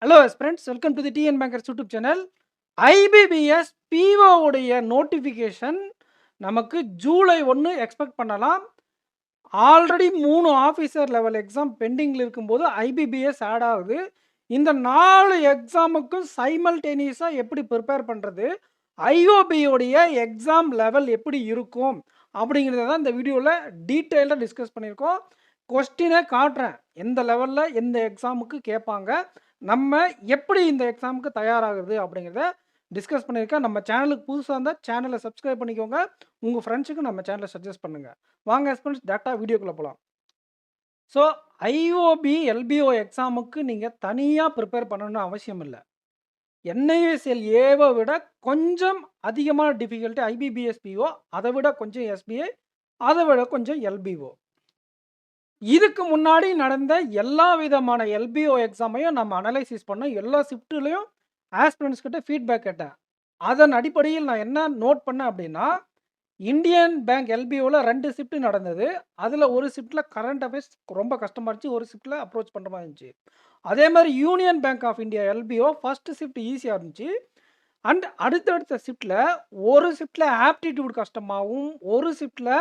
Hello friends, welcome to the TN bankers YouTube channel. IBPS PO உடைய notification நமக்கு July 1 expect பண்ணலாம். Already 3 officer level exam பெண்டிங்கில் இருக்கும்போது IBPS add ஆகுது. இந்த 4 எக்ஸாமுக்கும் சைமல்டேனியஸாக எப்படி ப்ரிப்பேர் பண்ணுறது, ஐஓபியோடைய எக்ஸாம் லெவல் எப்படி இருக்கும் அப்படிங்கிறத தான் இந்த வீடியோவில் டீட்டெயிலாக டிஸ்கஸ் பண்ணியிருக்கோம். கொஸ்டினை காட்டுறேன், எந்த லெவலில் எந்த எக்ஸாமுக்கு கேட்பாங்க, நம்ம எப்படி இந்த எக்ஸாமுக்கு தயாராகுது அப்படிங்கிறத டிஸ்கஸ் பண்ணியிருக்கேன். நம்ம சேனலுக்கு புதுசாக இருந்தால் சேனலை சப்ஸ்கிரைப் பண்ணிக்கோங்க. உங்கள் ஃப்ரெண்ட்ஸுக்கு நம்ம சேனலை சஜஸ்ட் பண்ணுங்கள். வாங்க ஃப்ரெண்ட்ஸ், டேரெக்டாக வீடியோக்குள்ளே போகலாம். ஸோ ஐஓபி எல்பிஓ எக்ஸாமுக்கு நீங்கள் தனியாக ப்ரிப்பேர் பண்ணணும்னு அவசியம் இல்லை. என்ஐஎஸ்எல் ஏவை விட கொஞ்சம் அதிகமான டிஃபிகல்ட்டி ஐபிபிஎஸ் பிஓ, அதை விட கொஞ்சம் எஸ்பிஐ, அதை விட கொஞ்சம் எல்பிஓ. இதுக்கு முன்னாடி நடந்த எல்லா விதமான எல்பிஓ எக்ஸாமையும் நம்ம அனலைசிஸ் பண்ணோம். எல்லா ஷிஃப்ட்லேயும் ஆஸ்பிரண்ட்ஸ் கிட்ட ஃபீட்பேக் கேட்டேன். அதன் அடிப்படையில் நான் என்ன நோட் பண்ணேன் அப்படின்னா, இந்தியன் பேங்க் எல்பிஓவில் 2 ஷிஃப்ட் நடந்தது. அதில் ஒரு ஷிஃப்ட்டில் கரண்ட் அஃபேர்ஸ் ரொம்ப கஷ்டமாக இருந்துச்சு, ஒரு ஷிஃப்ட்டில் அப்ரோச் பண்ணுற மாதிரி இருந்துச்சு. அதே மாதிரி Union Bank of India LBO first shift ஈஸியாக இருந்துச்சு. அண்ட் அடுத்தடுத்த ஷிஃப்ட்டில் ஒரு ஷிஃப்ட்டில் ஆப்டிடியூட் கஷ்டமாகவும், ஒரு ஷிஃப்ட்டில்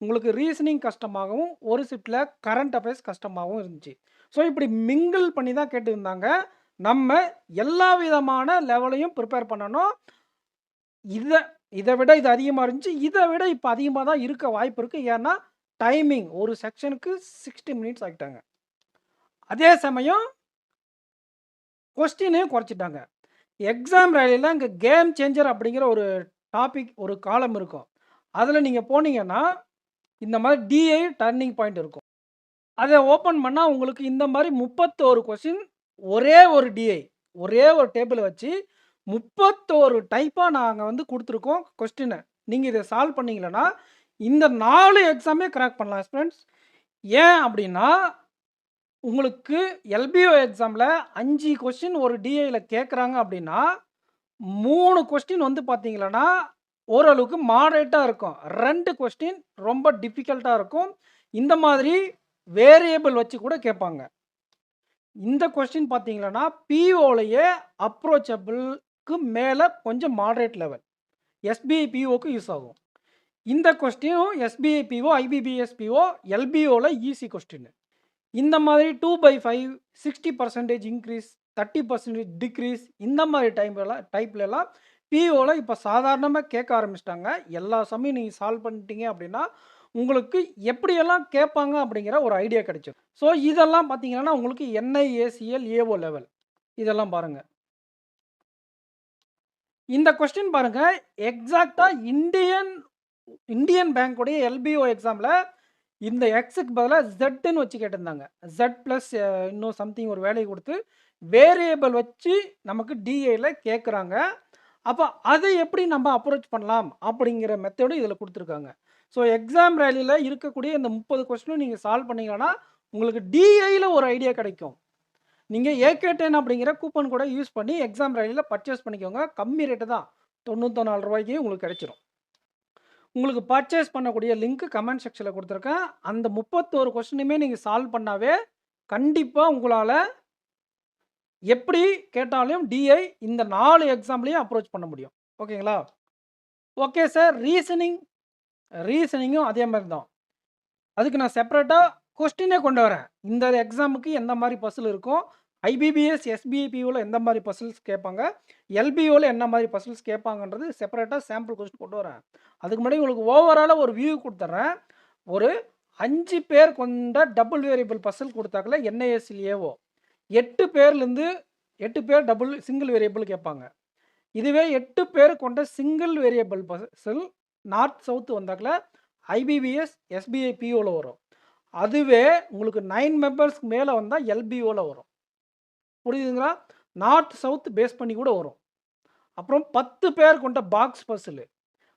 உங்களுக்கு ரீசனிங் கஷ்டமாகவும், ஒரு ஷிஃப்ட்டில் கரண்ட் அஃபேர்ஸ் கஷ்டமாகவும் இருந்துச்சு. ஸோ இப்படி மிங்கிள் பண்ணி தான் கேட்டுருந்தாங்க. நம்ம எல்லா விதமான லெவலையும் ப்ரிப்பேர் பண்ணணும். இதை விட இது அதிகமாக இருந்துச்சு, இதை விட இப்போ அதிகமாக தான் இருக்க வாய்ப்பு இருக்குது. ஏன்னா டைமிங் ஒரு செக்ஷனுக்கு 60 மினிட்ஸ் ஆகிட்டாங்க. அதே சமயம் கொஸ்டினையும் குறைச்சிட்டாங்க. எக்ஸாம் ரேலியில் இங்கே கேம் சேஞ்சர் அப்படிங்கிற ஒரு டாபிக், ஒரு காலம் இருக்கும். அதில் நீங்கள் போனீங்கன்னா இந்த மாதிரி டிஐ டர்னிங் பாயிண்ட் இருக்கும். அதை ஓப்பன் பண்ணால் உங்களுக்கு இந்த மாதிரி 31 கொஸ்டின், ஒரே ஒரு டிஐ, ஒரே ஒரு டேபிளை வச்சு 31 டைப்பாக நாங்கள் வந்து கொடுத்துருக்கோம் கொஸ்டினை. நீங்கள் இதை சால்வ் பண்ணிங்களன்னா இந்த 4 எக்ஸாமே கிராக் பண்ணலாம் ஃப்ரெண்ட்ஸ். ஏன் அப்படின்னா, உங்களுக்கு எல்பிஓ எக்ஸாமில் 5 கொஸ்டின் ஒரு டிஐயில் கேட்குறாங்க அப்படின்னா, 3 கொஸ்டின் வந்து பார்த்தீங்களன்னா ஓரளவுக்கு மாடரேட்டாக இருக்கும், 2 கொஸ்டின் ரொம்ப டிஃபிகல்ட்டாக இருக்கும். இந்த மாதிரி வேரியபிள் வச்சு கூட கேட்பாங்க. இந்த கொஸ்டின் பார்த்தீங்களன்னா பிஓலையே அப்ரோச்சபிளுக்கு மேலே கொஞ்சம் மாடரேட் லெவல், எஸ்பிஐ பிஓக்கு யூஸ் ஆகும். இந்த கொஸ்டினும் எஸ்பிஐ பிஓ, ஐபிபிஎஸ் பிஓ, எல்பிஓவில் ஈஸி கொஸ்டின். இந்த மாதிரி 2/5, 60% இன்க்ரீஸ், 30% டிக்ரீஸ், இந்த மாதிரி டைப்லலாம் பிஓவில் இப்போ சாதாரணமாக கேட்க ஆரம்பிச்சிட்டாங்க. எல்லா சமயம் நீங்கள் சால்வ் பண்ணிட்டீங்க அப்படின்னா உங்களுக்கு எப்படியெல்லாம் கேட்பாங்க அப்படிங்கிற ஒரு ஐடியா கிடைச்சிடும். ஸோ இதெல்லாம் பார்த்தீங்கன்னா உங்களுக்கு என்ஐஏசிஎல் ஏஓ லெவல், இதெல்லாம் பாருங்கள். இந்த கொஸ்டின் பாருங்கள், எக்ஸாக்டாக இந்தியன் பேங்க்குடைய எல்பிஓ எக்ஸாமில் இந்த எக்ஸுக்கு பதிலாக ஜெட்டுன்னு வச்சு கேட்டிருந்தாங்க. ஜெட் ப்ளஸ் இன்னும் சம்திங் ஒரு வேலையை கொடுத்து வேரியபிள் வச்சு நமக்கு டிஏயில் கேட்குறாங்க. அப்போ அதை எப்படி நம்ம அப்ரோச் பண்ணலாம் அப்படிங்கிற மெத்தடும் இதில் கொடுத்துருக்காங்க. ஸோ எக்ஸாம் ரேலியில் இருக்கக்கூடிய இந்த 30 கொஸ்டினும் நீங்கள் சால்வ் பண்ணிங்கன்னா உங்களுக்கு டிஐயில் ஒரு ஐடியா கிடைக்கும். நீங்கள் ஏகே10 அப்படிங்கிற கூப்பன் கூட யூஸ் பண்ணி எக்ஸாம் ரேலியில் பர்ச்சேஸ் பண்ணிக்கோங்க. கம்மி ரேட்டு தான், 94 ரூபாய்க்கு உங்களுக்கு கிடைச்சிரும். உங்களுக்கு பர்ச்சேஸ் பண்ணக்கூடிய லிங்க் கமெண்ட் செக்ஷனில் கொடுத்துருக்கேன். அந்த 31 கொஸ்டினுமே நீங்கள் சால்வ் பண்ணாவே கண்டிப்பாக உங்களால் எப்படி கேட்டாலும் டிஐ இந்த 4 எக்ஸாம்லேயும் அப்ரோச் பண்ண முடியும். ஓகேங்களா? Okay sir. ரீசனிங்கும் அதே மாதிரி தான். அதுக்கு நான் செப்பரேட்டாக கொஸ்டினே கொண்டு வரேன். இந்த எக்ஸாமுக்கு எந்த மாதிரி பசில் இருக்கும், ஐபிபிஎஸ் எஸ்பிஐ பிஓவில் எந்த மாதிரி பசில்ஸ் கேட்பாங்க, எல்பிஓவில் என்ன மாதிரி பசில்ஸ் கேட்பாங்கன்றது செப்பரேட்டாக சாம்பிள் கொஸ்டின் கொண்டு வரேன். அதுக்கு முன்னாடி உங்களுக்கு ஓவராலாக ஒரு வியூ கொடுத்துட்றேன். ஒரு 5 பேர் கொண்ட டபுள் வேரியபிள் பசில் கொடுத்தாக்கல என்ஐஎஸ்எல் ஏஓ 8 பேர்லேருந்து 8 பேர் சிங்கிள் வேரியபிள் கேட்பாங்க. இதுவே 8 பேர் கொண்ட single variable puzzle north south வந்தாக்கல ஐபிபிஎஸ் எஸ்பிஐ பிஓவில் வரும். அதுவே உங்களுக்கு 9 மெம்பர்ஸ்க்கு மேலே வந்தால் எல்பிஓவில் வரும். புரியுதுங்களா? நார்த் சவுத் பேஸ் பண்ணி கூட வரும். அப்புறம் 10 பேர் கொண்ட பாக்ஸ் பசில்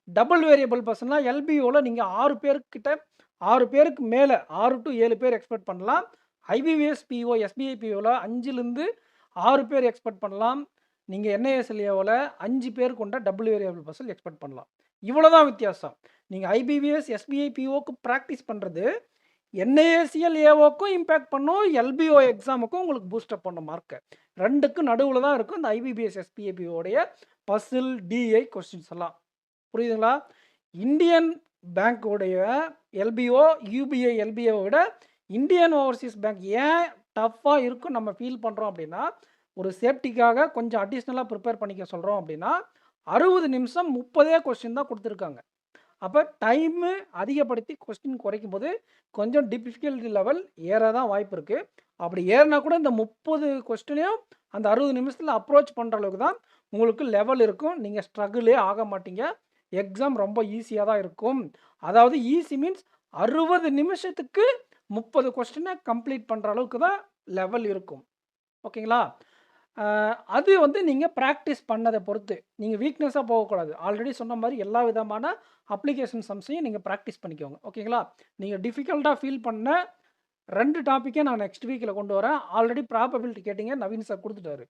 டபுள் வேரியபிள் பசில்னால் எல்பிஓவில் நீங்கள் 6 பேருக்கு மேலே 6 to 7 பேர் எக்ஸ்பெக்ட் பண்ணலாம். ஐபிபிஎஸ் பிஓ எஸ்பிஐ பிஓவில் 5லேருந்து 6 பேர் எக்ஸ்பெக்ட் பண்ணலாம். நீங்கள் என்ஐஎஸ்எல்ஏவில் 5 பேர் கொண்ட டபுள் வேரியபிள் பசில் எக்ஸ்பெக்ட் பண்ணலாம். இவ்வளோ தான் வித்தியாசம். நீங்கள் ஐபிபிஎஸ் எஸ்பிஐ பிஓக்கு ப்ராக்டிஸ் பண்ணுறது என்ஏசிஎல் ஏஓக்கும் இம்பேக்ட் பண்ணும், எல்பிஓ எக்ஸாமுக்கும் உங்களுக்கு பூஸ்டப் பண்ணும் மார்க்கை. 2க்கும் நடுவுல தான் இருக்கும் இந்த ஐபிபிஎஸ் எஸ்பிஏபி உடைய பசில், டிஐ கொஸ்டின்ஸ் எல்லாம். புரியுதுங்களா? இந்தியன் பேங்க் உடைய எல்பிஓ, யுபிஐ எல்பிஓவை விட இந்தியன் ஓவர்சீஸ் பேங்க் ஏன் டஃப்பாக இருக்கும் நம்ம ஃபீல் பண்ணுறோம் அப்படின்னா, ஒரு சேஃப்டிக்காக கொஞ்சம் அடிஷ்னலாக ப்ரிப்பேர் பண்ணிக்க சொல்கிறோம் அப்படின்னா, 60 நிமிஷம் 30 கொஸ்டின் தான் கொடுத்துருக்காங்க. அப்போ டைமு அதிகப்படுத்தி கொஸ்டின் குறைக்கும் போது கொஞ்சம் டிஃபிகல்ட்டி லெவல் ஏற தான் வாய்ப்பு இருக்குது. அப்படி ஏறினா கூட இந்த 30 கொஸ்டினையும் அந்த 60 நிமிஷத்தில் அப்ரோச் பண்ணுற அளவுக்கு தான் உங்களுக்கு லெவல் இருக்கும். நீங்கள் ஸ்ட்ரகிளே ஆக மாட்டீங்க. எக்ஸாம் ரொம்ப ஈஸியாக தான் இருக்கும். அதாவது ஈஸி மீன்ஸ் 60 நிமிஷத்துக்கு 30 கொஸ்டினை கம்ப்ளீட் பண்ணுற அளவுக்கு தான் லெவல் இருக்கும். ஓகேங்களா? அது வந்து நீங்கள் ப்ராக்டிஸ் பண்ணதை பொறுத்து. நீங்கள் வீக்னஸாக போகக்கூடாது. ஆல்ரெடி சொன்ன மாதிரி எல்லா விதமான அப்ளிகேஷன் சம்ஸையும் நீங்கள் ப்ராக்டிஸ் பண்ணிக்கோங்க. ஓகேங்களா? நீங்கள் டிஃபிகல்ட்டாக ஃபீல் பண்ண 2 டாப்பிக்கை நான் நெக்ஸ்ட் வீக்கில் கொண்டு வரேன். ஆல்ரெடி ப்ராபபிலிட்டி கேட்டிங்க, நவீன் சார் கொடுத்துட்டாரு.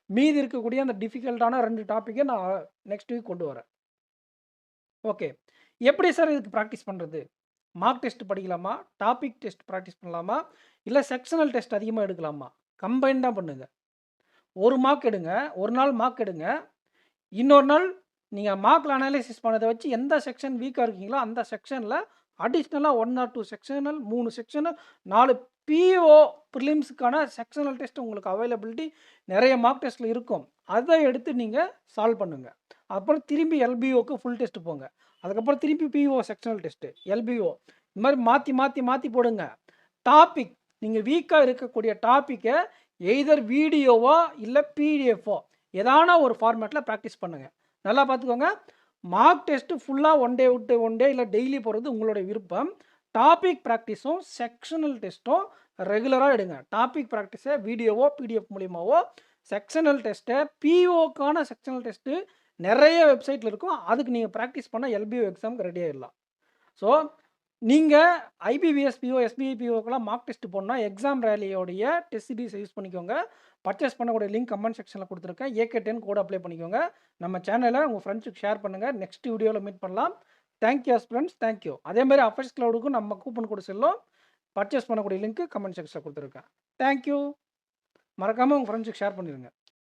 மீதி இருக்கக்கூடிய அந்த டிஃபிகல்ட்டான 2 டாப்பிக்கை நான் நெக்ஸ்ட் வீக் கொண்டு வரேன். ஓகே. எப்படி சார் இதுக்கு ப்ராக்டிஸ் பண்ணுறது? மார்க் டெஸ்ட் படிக்கலாமா? டாபிக் டெஸ்ட் ப்ராக்டிஸ் பண்ணலாமா? இல்லை செக்ஷனல் டெஸ்ட் அதிகமாக எடுக்கலாமா? கம்பைன்டாக பண்ணுங்க. 1 மார்க் எடுங்க. ஒரு நாள் மார்க் எடுங்க. இன்னொரு நாள் நீங்கள் மார்க்கில் அனாலிசிஸ் பண்ணதை வச்சு எந்த செக்ஷன் வீக்காக இருக்கீங்களோ அந்த செக்ஷனில் அடிஷ்னலாக 1 ஆர் 2 செக்ஷனல், 3 செக்ஷனல், 4 பிஓ ப்ரிலிம்ஸுக்கான செக்ஷனல் டெஸ்ட் உங்களுக்கு அவைலபிலிட்டி நிறைய மார்க் டெஸ்ட்டில் இருக்கும். அதை எடுத்து நீங்கள் சால்வ் பண்ணுங்கள். அப்புறம் திரும்பி எல்பிஓக்கு ஃபுல் டெஸ்ட் போங்க. அதுக்கப்புறம் திருப்பி பிஓ செக்ஷனல் டெஸ்ட்டு, எல்பிஓ இந்த மாதிரி மாற்றி மாற்றி மாற்றி போடுங்க. டாபிக் நீங்கள் வீக்காக இருக்கக்கூடிய டாப்பிக்கை எய்தர் வீடியோவோ இல்லை பிடிஎஃபோ ஏதான ஒரு ஃபார்மேட்டில் ப்ராக்டிஸ் பண்ணுங்கள். நல்லா பார்த்துக்கோங்க. மார்க் டெஸ்ட்டு ஃபுல்லாக 1 டே விட்டு 1 டே இல்லை டெய்லி போகிறது உங்களுடைய விருப்பம். டாபிக் ப்ராக்டிஸும் செக்ஷனல் டெஸ்ட்டும் ரெகுலராக எடுங்க. டாபிக் ப்ராக்டிஸை வீடியோவோ பிடிஎஃப் மூலியமாவோ, செக்ஷனல் டெஸ்ட்டை பிஓக்கான செக்ஷனல் டெஸ்ட்டு நிறைய வெப்சைட்டில் இருக்கும். அதுக்கு நீங்கள் ப்ராக்டிஸ் பண்ண எல்பிஓ எக்ஸாமுக்கு ரெடி ஆகிடலாம். ஸோ நீங்கள் ஐபிபிஎஸ் பிஓ, எஸ்பிஐ பிஓக்கெல்லாம் மார்க் டெஸ்ட் போடணும்னா எக்ஸாம் ரேலியோடைய டெஸ்ட் சீரிஸை யூஸ் பண்ணிக்கோங்க. பர்ச்சேஸ் பண்ணக்கூடிய லிங்க் கமெண்ட் செக்ஷனில் கொடுத்துருக்கேன். AK10 கோட் அப்ளை பண்ணிக்கோங்க. நம்ம சேனலை உங்கள் ஃப்ரெண்ட்ஸுக்கு ஷேர் பண்ணுங்கள். நெக்ஸ்ட் வீடியோவில் மீட் பண்ணலாம். Thank you friends, thank you. அதேமாதிரி அஃபர்ஸ் க்ளவுடுக்கும் நம்ம கூப்பன் கூட செல்லும். பர்ச்சேஸ் பண்ணக்கூடிய லிங்க்கு கமெண்ட் செக்ஷனில் கொடுத்துருக்கேன். தேங்க்யூ. மறக்காமல் உங்கள் ஃப்ரெண்ட்ஸுக்கு ஷேர் பண்ணிடுங்க.